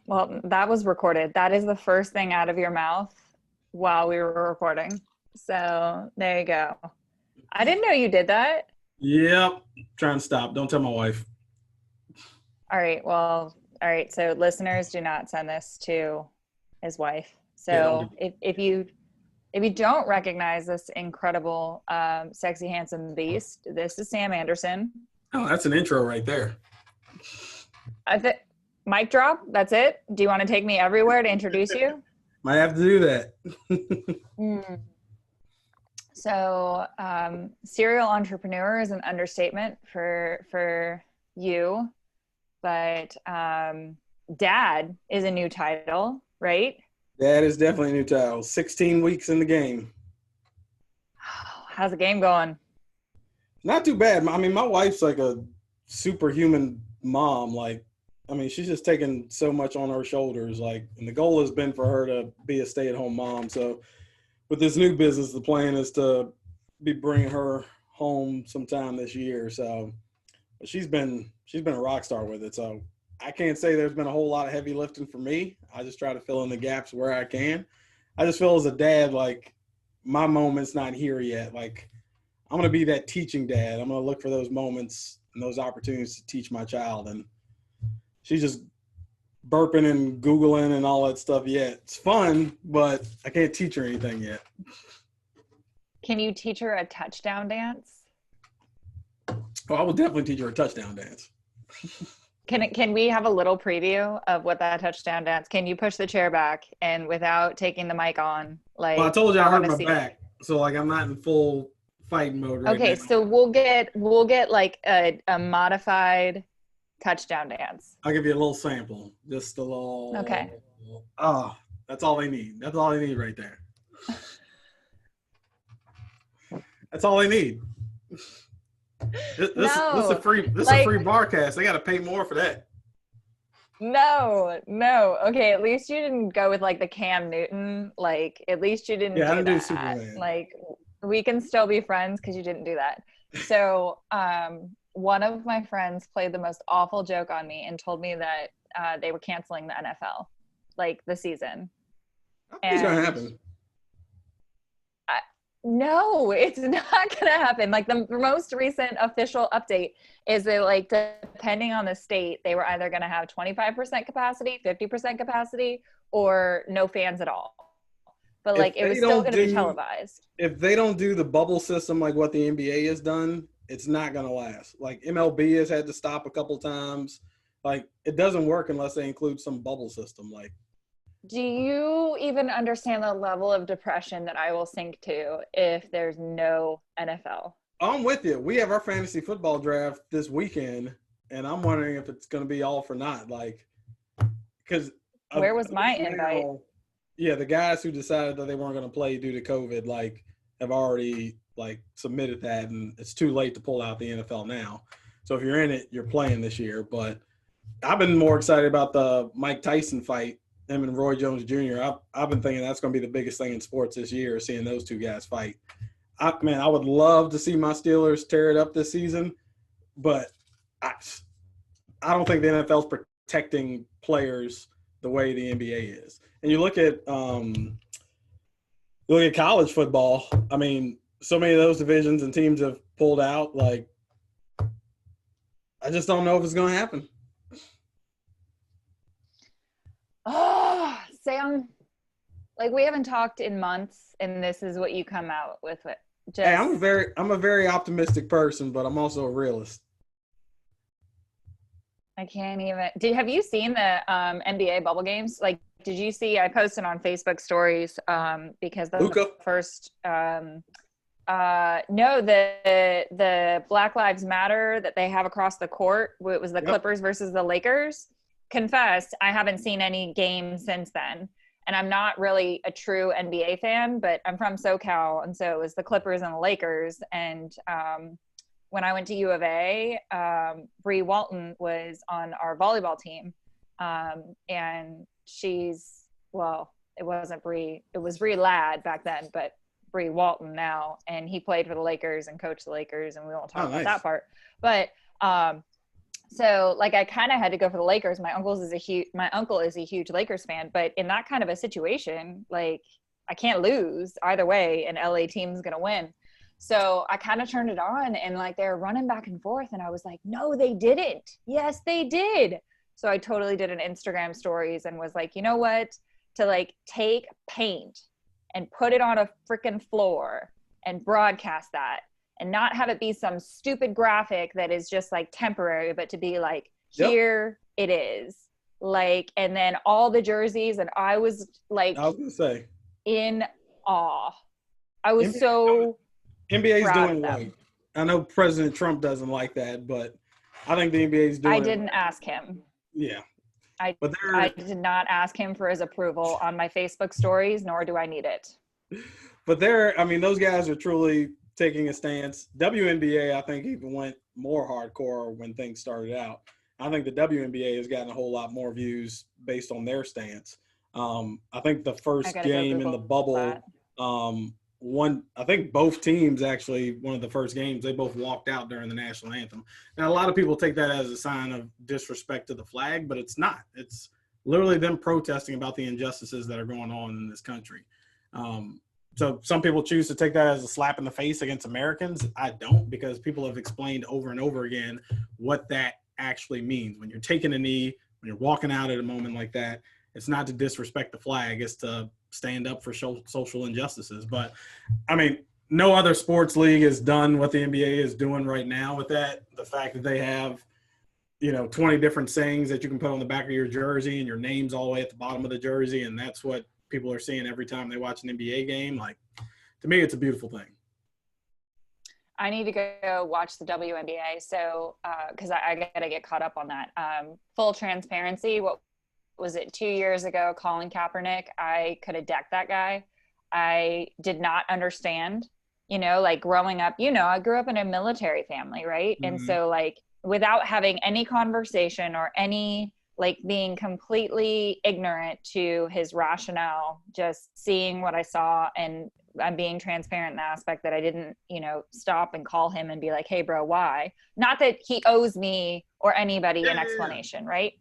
Well, that was recorded. That is the first thing out of your mouth while we were recording. So there you go. I didn't know you did that. Yep. Trying to stop. Don't tell my wife. All right. Well, all right. So listeners, do not send this to his wife. Yeah, don't do So if you don't recognize this incredible, sexy, handsome beast, this is Sam Anderson. Oh, that's an intro right there. I think mic drop. That's it. Do you want to take me everywhere to introduce you? Might have to do that. Mm. So, serial entrepreneur is an understatement for you, but dad is a new title, right? That is definitely a new title. 16 weeks in the game. How's the game going? Not too bad. I mean, my wife's like a superhuman mom. Like, I mean, she's just taking so much on her shoulders. Like, and the goal has been for her to be a stay-at-home mom. So with this new business, the plan is to be bringing her home sometime this year. So she's been a rock star with it. So I can't say there's been a whole lot of heavy lifting for me. I just try to fill in the gaps where I can. I just feel as a dad, like my moment's not here yet. Like I'm going to be that teaching dad. I'm going to look for those moments and those opportunities to teach my child. And she's just burping and Googling and all that stuff yet. It's fun, but I can't teach her anything yet. Can you teach her a touchdown dance? Oh, I will definitely teach her a touchdown dance. Can we have a little preview of what that touchdown dance? Can you push the chair back and without taking the mic on? Like, well, I told you I hurt want to my see back, so like I'm not in full fighting mode right now. Okay, so we'll get like a modified touchdown dance. I'll give you a little sample, just a little. Okay. Oh, that's all they need. That's all they need right there. That's all they need. This is a free broadcast. They got to pay more for that. No. Okay, at least you didn't go with like the Cam Newton. Like at least you didn't I do didn't that. do Superman. Like we can still be friends because you didn't do that. So one of my friends played the most awful joke on me and told me that they were canceling the NFL, like the season. What's going to happen? No, it's not going to happen. Like the most recent official update is that like depending on the state, they were either going to have 25% capacity, 50% capacity, or no fans at all. But like it was still going to be televised. If they don't do the bubble system like what the NBA has done, it's not going to last. Like MLB has had to stop a couple times. Like it doesn't work unless they include some bubble system. Like, do you even understand the level of depression that I will sink to if there's no NFL? I'm with you. We have our fantasy football draft this weekend, and I'm wondering if it's going to be all for naught. Like, because where was my invite? Yeah, the guys who decided that they weren't going to play due to COVID, like, have already like submitted that, and it's too late to pull out the NFL now. So if you're in it, you're playing this year. But I've been more excited about the Mike Tyson fight. Him and Roy Jones Jr. I've been thinking that's going to be the biggest thing in sports this year, seeing those two guys fight. I would love to see my Steelers tear it up this season, but I don't think the NFL's protecting players the way the NBA is. And you look at college football. I mean, so many of those divisions and teams have pulled out. Like, I just don't know if it's going to happen. Oh, Sam, like we haven't talked in months, and this is what you come out with. Hey, I'm a very optimistic person, but I'm also a realist. I can't even. Have you seen the NBA bubble games? Like, did you see? I posted on Facebook stories because the first. No, the Black Lives Matter that they have across the court. It was the Clippers versus the Lakers. Confess, I haven't seen any games since then. And I'm not really a true NBA fan, but I'm from SoCal. And so it was the Clippers and the Lakers. And when I went to U of A, Bree Walton was on our volleyball team. And it wasn't Bree, it was Bree Ladd back then, but Bree Walton now. And he played for the Lakers and coached the Lakers. And we won't talk about that part. But So like I kind of had to go for the Lakers. My uncle is a huge Lakers fan, but in that kind of a situation, like I can't lose either way, and LA team's gonna win. So I kind of turned it on, and like they were running back and forth, and I was like, no, they didn't. Yes, they did. So I totally did an Instagram stories and was like, you know what? To like take paint and put it on a freaking floor and broadcast that, and not have it be some stupid graphic that is just like temporary, but to be like, here it is. Like, and then all the jerseys, and I was like, I was gonna say, in awe. I was NBA's proud doing of them. right. I know President Trump doesn't like that, but I think the NBA's doing. I didn't ask him. Yeah, I did not ask him for his approval on my Facebook stories, nor do I need it. But those guys are truly taking a stance. WNBA, I think, even went more hardcore when things started out. I think the WNBA has gotten a whole lot more views based on their stance. I think the first game in the bubble, I think both teams actually, one of the first games, they both walked out during the national anthem. Now, a lot of people take that as a sign of disrespect to the flag, but it's not. It's literally them protesting about the injustices that are going on in this country. So some people choose to take that as a slap in the face against Americans. I don't, because people have explained over and over again what that actually means. When you're taking a knee, when you're walking out at a moment like that, it's not to disrespect the flag. It's to stand up for social injustices. But, I mean, no other sports league has done what the NBA is doing right now with that. The fact that they have, 20 different sayings that you can put on the back of your jersey and your name's all the way at the bottom of the jersey, and that's what people are seeing every time they watch an NBA game. Like, to me, it's a beautiful thing. I need to go watch the WNBA. So, cause I got to get caught up on that. Full transparency. What was it? 2 years ago, Colin Kaepernick, I could have decked that guy. I did not understand, like growing up, I grew up in a military family. Right. Mm-hmm. And so like, without having any conversation or any, like being completely ignorant to his rationale, just seeing what I saw, and I'm being transparent in the aspect that I didn't, stop and call him and be like, hey bro, why? Not that he owes me or anybody an explanation. Right.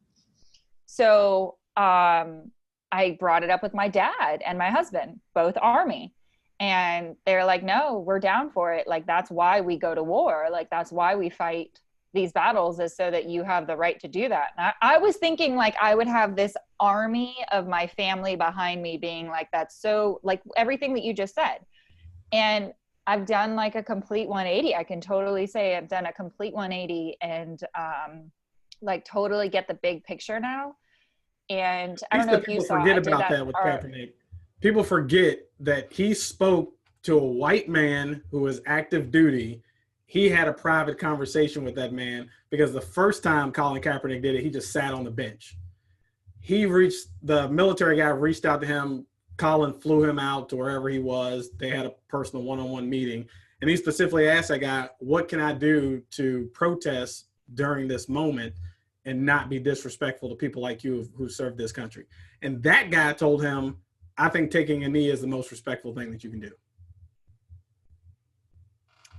So, I brought it up with my dad and my husband, both Army, and they're like, no, we're down for it. Like, that's why we go to war. Like, that's why we fight these battles, is so that you have the right to do that. And I was thinking like I would have this army of my family behind me being like, that's so like everything that you just said. And I've done like a complete 180. I can totally say I've done a complete 180 and like totally get the big picture now. And I don't know if you saw, forget about that with Kaepernick. People forget that he spoke to a white man who was active duty. He had a private conversation with that man, because the first time Colin Kaepernick did it, he just sat on the bench. The military guy reached out to him. Colin flew him out to wherever he was. They had a personal one-on-one meeting. And he specifically asked that guy, what can I do to protest during this moment and not be disrespectful to people like you who served this country? And that guy told him, I think taking a knee is the most respectful thing that you can do.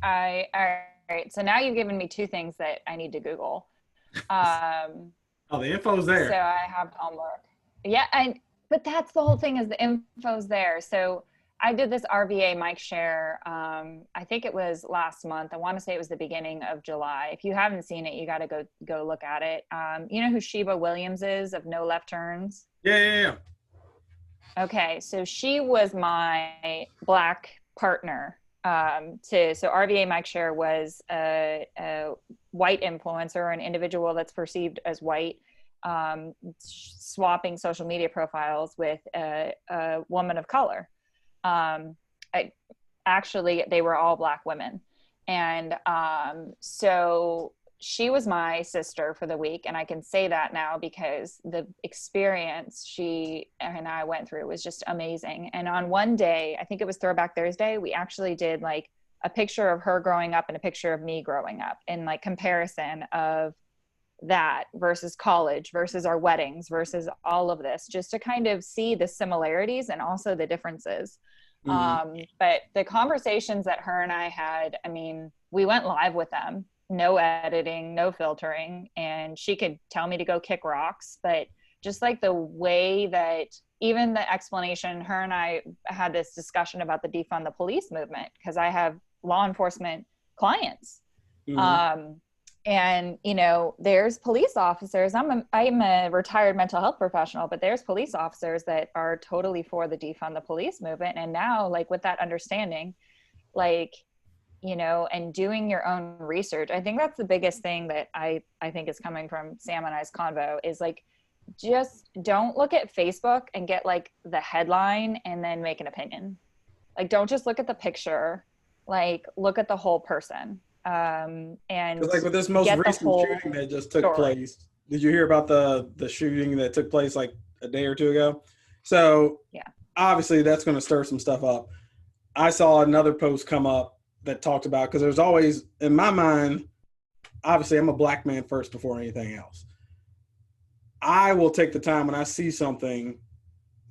All right. So now you've given me two things that I need to Google. The info's there. So I have homework. Yeah. But that's the whole thing, is the info's there. So I did this RVA mic share. I think it was last month. I want to say it was the beginning of July. If you haven't seen it, you got to go look at it. You know who Sheba Williams is of No Left Turns? Yeah. Okay. So she was my Black partner. So RVA Mike Share was a white influencer, an individual that's perceived as white, swapping social media profiles with a woman of color. Actually, they were all Black women. And so she was my sister for the week. And I can say that now because the experience she and I went through was just amazing. And on one day, I think it was Throwback Thursday, we actually did like a picture of her growing up and a picture of me growing up, in like comparison of that versus college versus our weddings versus all of this, just to kind of see the similarities and also the differences. Mm-hmm. But the conversations that her and I had, I mean, we went live with them. no editing, no filtering, and she could tell me to go kick rocks. But just like the way that, even the explanation, her and I had this discussion about the defund the police movement, because I have law enforcement clients. Mhm. And, you know, there's police officers. I'm a retired mental health professional, but there's police officers that are totally for the defund the police movement. And now, like, with that understanding, like, you know, and doing your own research, I think that's the biggest thing that I think is coming from Sam and I's convo, is like, just don't look at Facebook and get like the headline and then make an opinion. Like, don't just look at the picture, like look at the whole person. And Because like with this most get the recent whole shooting that just took story. place, did you hear about the shooting that took place like a day or two ago? So Yeah. obviously that's going to stir some stuff up. I saw another post come up that talked about, because there's always, in my mind, obviously I'm a black man first before anything else. I will take the time when I see something.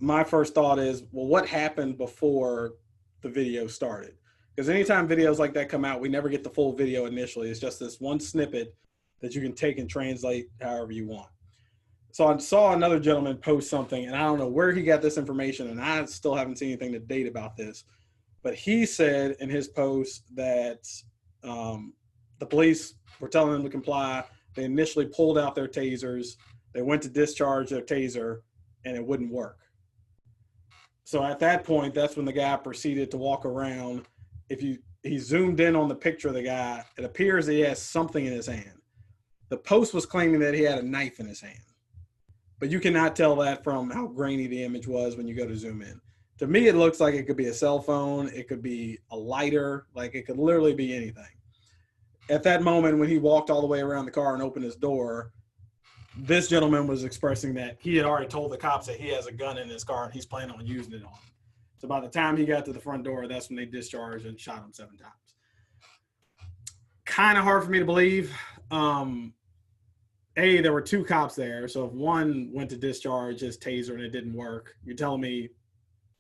My first thought is, well, what happened before the video started? Because anytime videos like that come out, we never get the full video initially. It's just this one snippet that you can take and translate however you want. So I saw another gentleman post something, and I don't know where he got this information, and I still haven't seen anything to date about this. But he said in his post that the police were telling them to comply. They initially pulled out their tasers. They went to discharge their taser, and it wouldn't work. So at that point, that's when the guy proceeded to walk around. He zoomed in on the picture of the guy, it appears that he has something in his hand. The post was claiming that he had a knife in his hand, but you cannot tell that from how grainy the image was when you go to zoom in. To me, it looks like it could be a cell phone, it could be a lighter, like it could literally be anything. At that moment, when he walked all the way around the car and opened his door, this gentleman was expressing that he had already told the cops that he has a gun in his car and he's planning on using it on him. So by the time he got to the front door, that's when they discharged and shot him 7 times. Kind of hard for me to believe. There were 2 cops there. So if one went to discharge his taser and it didn't work, you're telling me,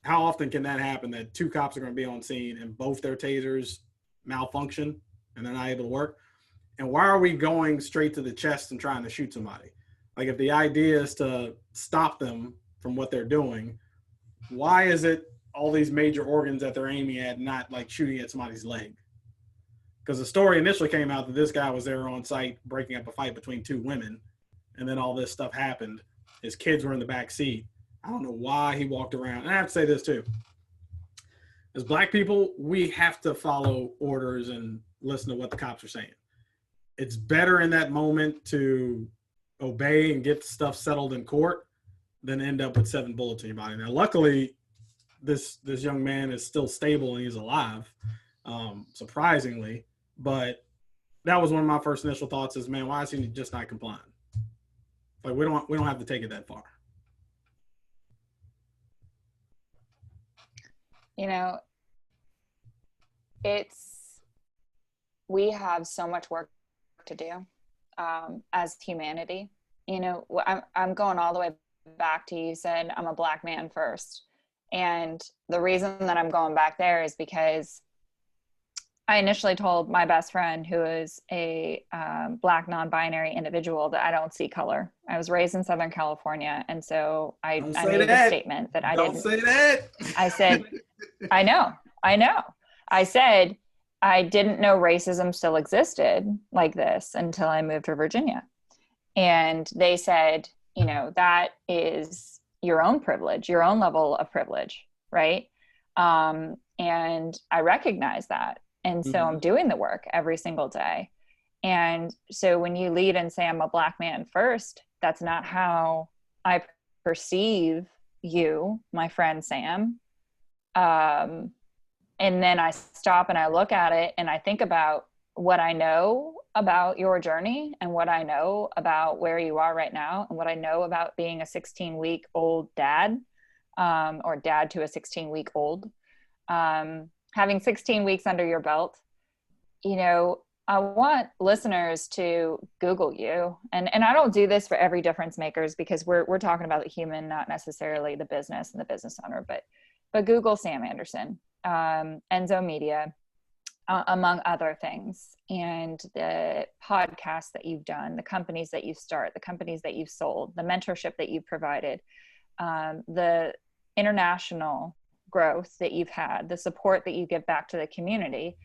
how often can that happen, that 2 cops are going to be on scene and both their tasers malfunction and they're not able to work? And why are we going straight to the chest and trying to shoot somebody? Like, if the idea is to stop them from what they're doing, why is it all these major organs that they're aiming at, not like shooting at somebody's leg? Because the story initially came out that this guy was there on site breaking up a fight between 2 women, and then all this stuff happened. His kids were in the back seat. I don't know why he walked around. And I have to say this too. As black people, we have to follow orders and listen to what the cops are saying. It's better in that moment to obey and get stuff settled in court than end up with 7 bullets in your body. Now, luckily, this young man is still stable and he's alive, surprisingly. But that was one of my first initial thoughts: is, man, why is he just not complying? Like, we don't have to take it that far. You know, we have so much work to do as humanity. You know, I'm going all the way back to, you said I'm a black man first. And the reason that I'm going back there is because I initially told my best friend, who is a black non-binary individual, that I don't see color. I was raised in Southern California. And so I made the statement that I didn't. Don't say that. I said, I know. I said, I didn't know racism still existed like this until I moved to Virginia. And they said, you know, that is your own privilege, your own level of privilege, right? And I recognize that. And so I'm doing the work every single day. And so when you lead and say I'm a black man first, that's not how I perceive you, my friend Sam. And then I stop and I look at it and I think about what I know about your journey and what I know about where you are right now and what I know about being a 16-week-old dad, or dad to a 16-week-old. Having 16 weeks under your belt, you know, I want listeners to Google you. And I don't do this for every difference makers, because we're talking about the human, not necessarily the business and the business owner, but Google Sam Anderson, Enso Media. among other things. And the podcasts that you've done, the companies that you start, the companies that you've sold, the mentorship that you've provided, the international growth that you've had, the support that you give back to the community,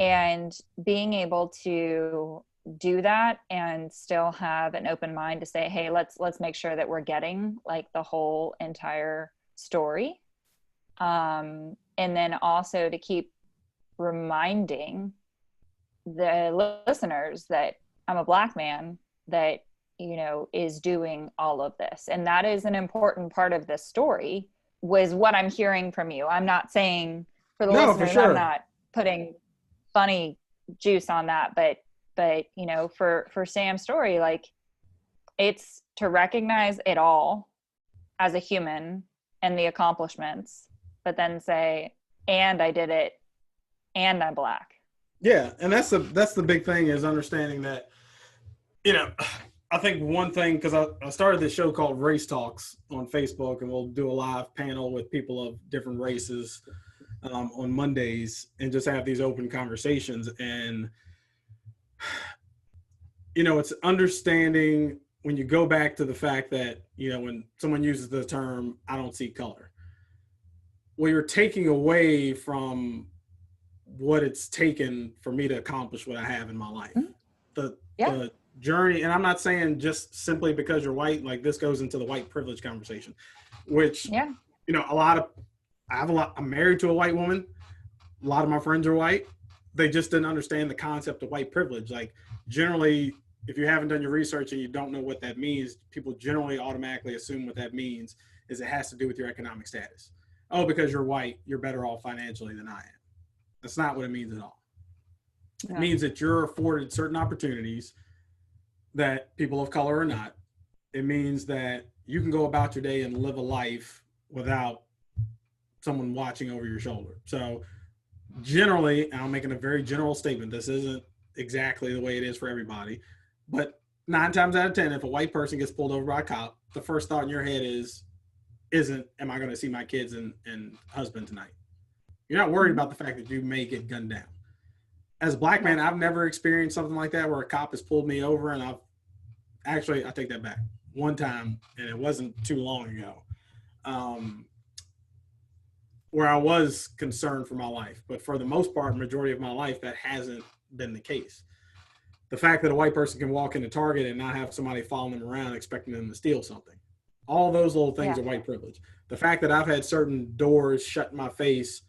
and being able to do that and still have an open mind to say, hey, let's make sure that we're getting like the whole entire story. And then also to keep reminding the listeners that I'm a Black man that, you know, is doing all of this. And that is an important part of this story, was what I'm hearing from you. I'm not saying, for the listeners, for sure, I'm not putting funny juice on that, but you know, for Sam's story, like, it's to recognize it all as a human and the accomplishments, but then say, and I did it, and I'm Black. Yeah, and that's the big thing, is understanding that, you know, I think one thing, because I started this show called Race Talks on Facebook, and we'll do a live panel with people of different races on Mondays, and just have these open conversations. And, you know, it's understanding, when you go back to the fact that, you know, when someone uses the term, I don't see color, well, you're taking away from what it's taken for me to accomplish what I have in my life. Mm-hmm. The journey, and I'm not saying just simply because you're white, like this goes into the white privilege conversation, which, you know, I'm married to a white woman. A lot of my friends are white. They just didn't understand the concept of white privilege. Like, generally, if you haven't done your research and you don't know what that means, people generally automatically assume what that means is it has to do with your economic status. Oh, because you're white, you're better off financially than I am. That's not what it means at all. It means that you're afforded certain opportunities that people of color are not. It means that you can go about your day and live a life without someone watching over your shoulder. So generally, and I'm making a very general statement, this isn't exactly the way it is for everybody, but 9 times out of 10, if a white person gets pulled over by a cop, the first thought in your head isn't, am I going to see my kids and husband tonight? You're not worried about the fact that you may get gunned down. As a Black man, I've never experienced something like that, where a cop has pulled me over, and I take that back. One time, and it wasn't too long ago, where I was concerned for my life. But for the most part, majority of my life, that hasn't been the case. The fact that a white person can walk into Target and not have somebody following them around expecting them to steal something. All those little things are white privilege. The fact that I've had certain doors shut in my face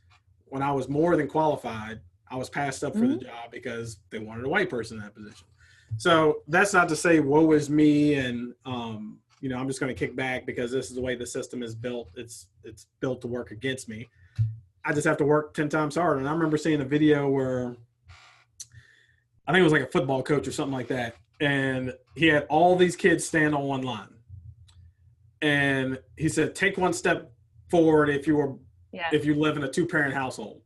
when I was more than qualified, I was passed up for the job because they wanted a white person in that position. So that's not to say woe is me, and you know, I'm just going to kick back because this is the way the system is built. It's built to work against me. I just have to work 10 times harder. And I remember seeing a video where I think it was like a football coach or something like that, and he had all these kids stand on one line, and he said, "Take one step forward if you live in a 2-parent household.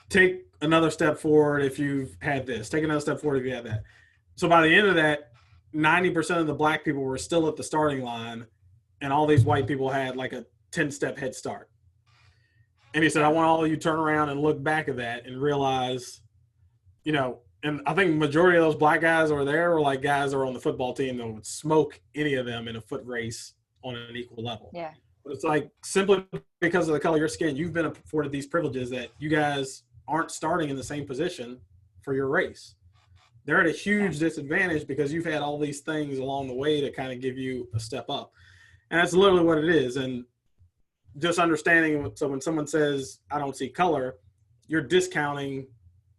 Take another step forward if you've had this. Take another step forward if you had that." So by the end of that, 90% of the Black people were still at the starting line, and all these white people had like a 10-step head start. And he said, "I want all of you to turn around and look back at that and realize, you know," and I think the majority of those Black guys over there were like guys that were on the football team that would smoke any of them in a foot race on an equal level. Yeah. But it's like, simply because of the color of your skin, you've been afforded these privileges that you guys aren't starting in the same position for your race. They're at a huge disadvantage because you've had all these things along the way to kind of give you a step up. And that's literally what it is. And just understanding, so when someone says, I don't see color, you're discounting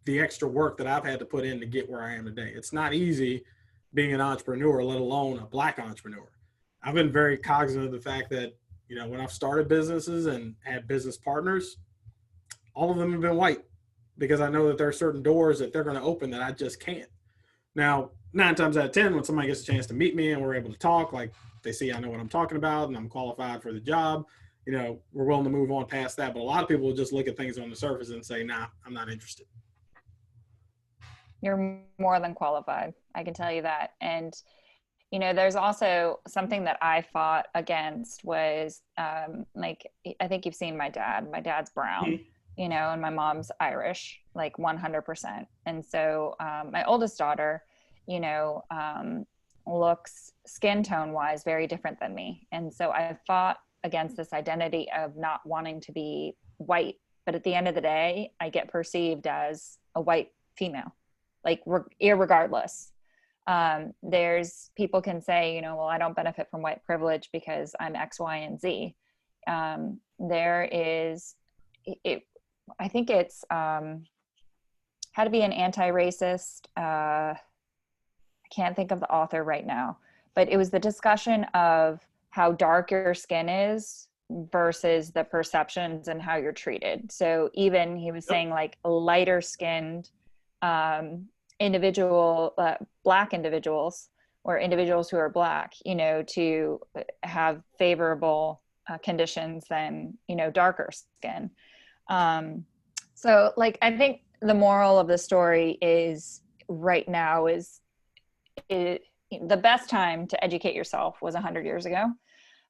the extra work that I've had to put in to get where I am today. It's not easy being an entrepreneur, let alone a Black entrepreneur. I've been very cognizant of the fact that, you know, when I've started businesses and had business partners, all of them have been white, because I know that there are certain doors that they're going to open that I just can't. Now, 9 times out of 10, when somebody gets a chance to meet me and we're able to talk, like they see I know what I'm talking about and I'm qualified for the job, you know, we're willing to move on past that. But a lot of people will just look at things on the surface and say, nah, I'm not interested. You're more than qualified. I can tell you that. And, you know, there's also something that I fought against was, like, I think you've seen my dad. My dad's brown. Mm-hmm. and my mom's Irish, like 100%. And so my oldest daughter, looks skin tone wise very different than me. And so I fought against this identity of not wanting to be white. But at the end of the day, I get perceived as a white female, like irregardless. There's people can say, well, I don't benefit from white privilege because I'm X, Y, and Z. There is, I think it's How to Be an Anti-Racist. I can't think of the author right now, but it was the discussion of how dark your skin is versus the perceptions and how you're treated. So even he was saying like lighter skinned individual, Black individuals or individuals who are Black, to have favorable conditions than, darker skin. So like, I think the moral of the story is right now is the best time to educate yourself was 100 years ago.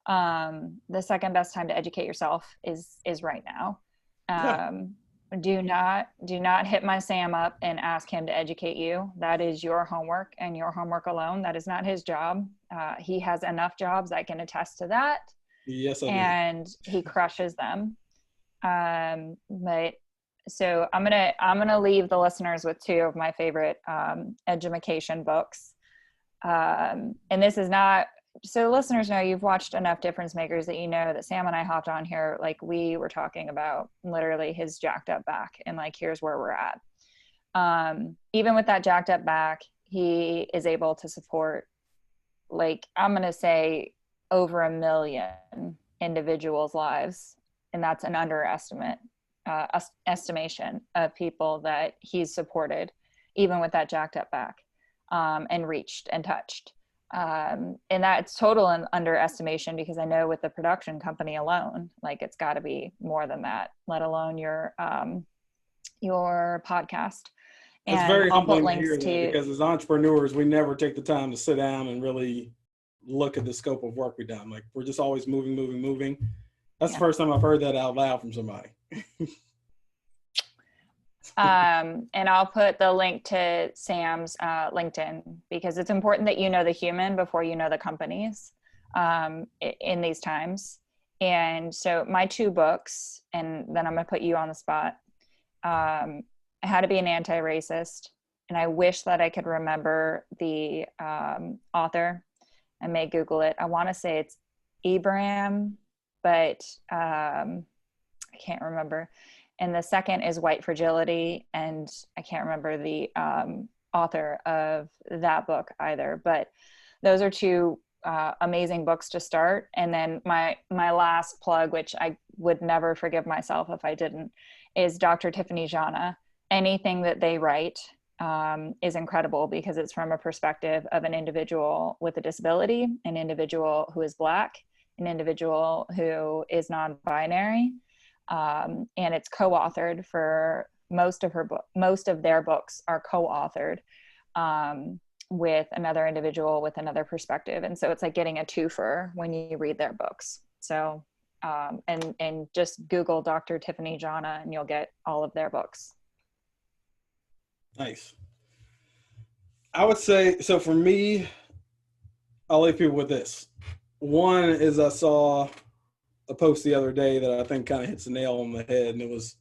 The second best time to educate yourself is right now. Do not hit my Sam up and ask him to educate you. That is your homework and your homework alone. That is not his job. He has enough jobs. I can attest to that. Yes, I do. And he crushes them. But so I'm gonna leave the listeners with two of my favorite edumacation books. And this is not, so listeners know you've watched enough Difference Makers that that Sam and I hopped on here like we were talking about literally his jacked up back and like here's where we're at. Even with that jacked up back, he is able to support, like, I'm gonna say over 1 million individuals' lives, and that's an estimation of people that he's supported even with that jacked up back, and reached and touched. And that's total underestimation, because I know with the production company alone, like it's got to be more than that, let alone your podcast. And it's very I'll put humbling to links hear that, because as entrepreneurs, we never take the time to sit down and really look at the scope of work we've done. Like we're just always moving. That's the first time I've heard that out loud from somebody. And I'll put the link to Sam's LinkedIn, because it's important that you know the human before you know the companies in these times. And so my two books, and then I'm going to put you on the spot, How to Be an Anti-Racist, and I wish that I could remember the author. I may Google it. I want to say it's Ibrahim, but I can't remember. And the second is White Fragility, and I can't remember the author of that book either. But those are two amazing books to start. And then my last plug, which I would never forgive myself if I didn't, is Dr. Tiffany Jana. Anything that they write is incredible, because it's from a perspective of an individual with a disability, an individual who is Black, an individual who is non-binary. And it's co-authored for most of their books are co-authored with another individual with another perspective. And so it's like getting a twofer when you read their books. So, and just Google Dr. Tiffany Jana and you'll get all of their books. Nice. I would say, so for me, I'll leave people with this. One is I saw a post the other day that I think kind of hits the nail on the head, and it was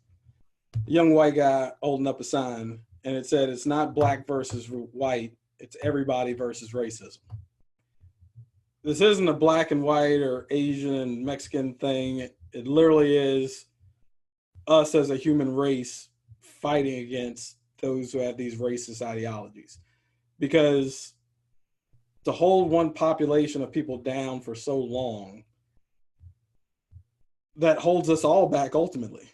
a young white guy holding up a sign, and it said, it's not Black versus white, it's everybody versus racism. This isn't a black and white or Asian and Mexican thing. It literally is us as a human race fighting against those who have these racist ideologies. Because to hold one population of people down for so long, that holds us all back ultimately.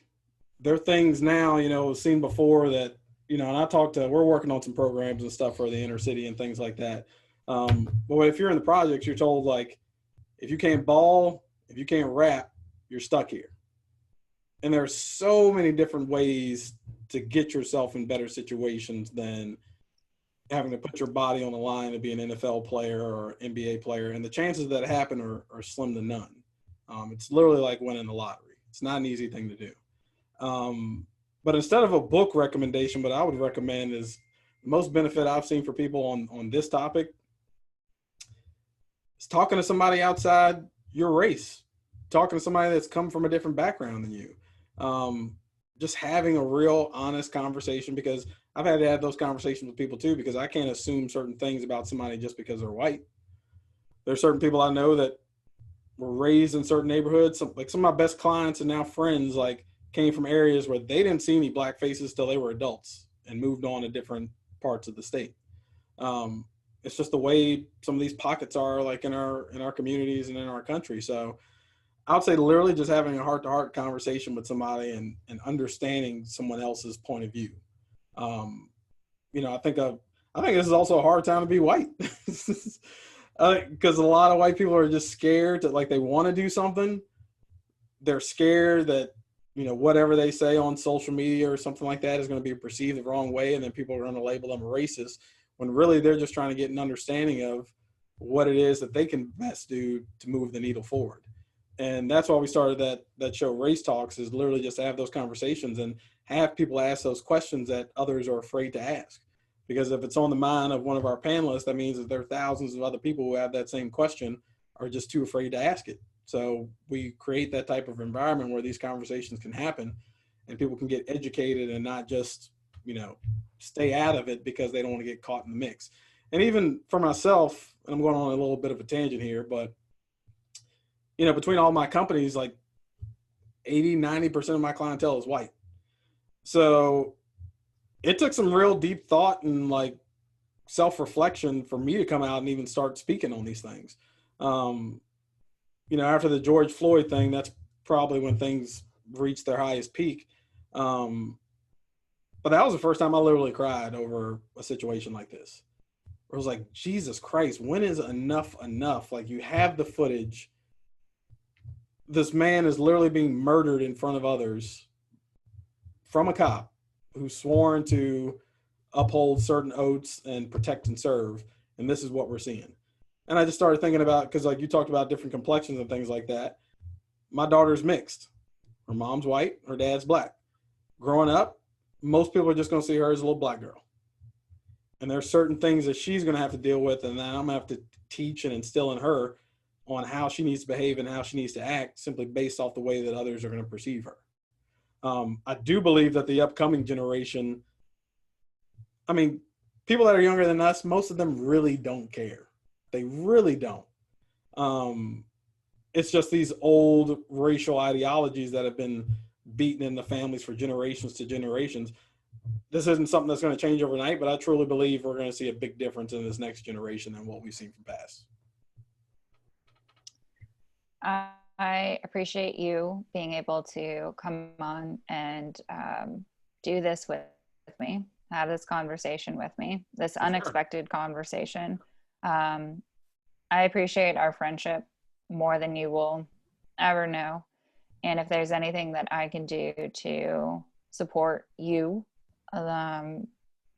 There are things now, seen before that, and we're working on some programs and stuff for the inner city and things like that. But if you're in the projects, you're told, like, if you can't ball, if you can't rap, you're stuck here. And there's so many different ways to get yourself in better situations than having to put your body on the line to be an NFL player or NBA player. And the chances that happen are slim to none. It's literally like winning the lottery. It's not an easy thing to do. But instead of a book recommendation, what I would recommend is the most benefit I've seen for people on this topic is talking to somebody outside your race, talking to somebody that's come from a different background than you. Just having a real honest conversation, because I've had to have those conversations with people too, because I can't assume certain things about somebody just because they're white. There's certain people I know that were raised in certain neighborhoods. Like some of my best clients and now friends, like came from areas where they didn't see any black faces till they were adults and moved on to different parts of the state. It's just the way some of these pockets are, like in our communities and in our country. So I would say literally just having a heart-to-heart conversation with somebody and understanding someone else's point of view. I think this is also a hard time to be white, because a lot of white people are just scared that, like, they want to do something. They're scared that, whatever they say on social media or something like that is going to be perceived the wrong way, and then people are going to label them racist, when really they're just trying to get an understanding of what it is that they can best do to move the needle forward. And that's why we started that show, Race Talks, is literally just to have those conversations and have people ask those questions that others are afraid to ask. Because if it's on the mind of one of our panelists, that means that there are thousands of other people who have that same question, are just too afraid to ask it. So we create that type of environment where these conversations can happen and people can get educated and not just, stay out of it because they don't want to get caught in the mix. And even for myself, and I'm going on a little bit of a tangent here, but between all my companies, like 80-90% of my clientele is white. So it took some real deep thought and like self-reflection for me to come out and even start speaking on these things. After the George Floyd thing, that's probably when things reached their highest peak. But that was the first time I literally cried over a situation like this. It was like, Jesus Christ, when is enough enough? Like, you have the footage. This man is literally being murdered in front of others from a cop who's sworn to uphold certain oaths and protect and serve. And this is what we're seeing. And I just started thinking about, because like you talked about different complexions and things like that. My daughter's mixed. Her mom's white, her dad's black. Growing up, most people are just going to see her as a little black girl. And there's certain things that she's going to have to deal with, and that I'm going to have to teach and instill in her on how she needs to behave and how she needs to act, simply based off the way that others are going to perceive her. I do believe that the upcoming generation, people that are younger than us, most of them really don't care. They really don't. It's just these old racial ideologies that have been beaten in the families for generations to generations. This isn't something that's going to change overnight, but I truly believe we're going to see a big difference in this next generation than what we've seen from past. I appreciate you being able to come on and do this with me, have this conversation with me, this unexpected conversation. I appreciate our friendship more than you will ever know. And if there's anything that I can do to support you, let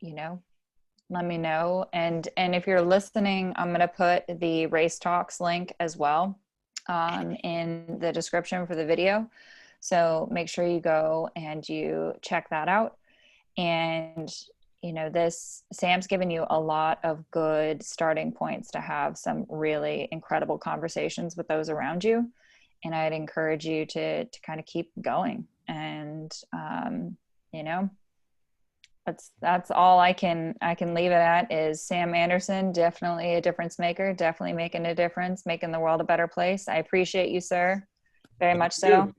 me know. And if you're listening, I'm going to put the Race Talks link as well in the description for the video. So make sure you go and you check that out. And, Sam's given you a lot of good starting points to have some really incredible conversations with those around you. And I'd encourage you to kind of keep going. And, that's all I can leave it at is Sam Anderson, definitely a difference maker, definitely making a difference, making the world a better place. I appreciate you, sir, very much so.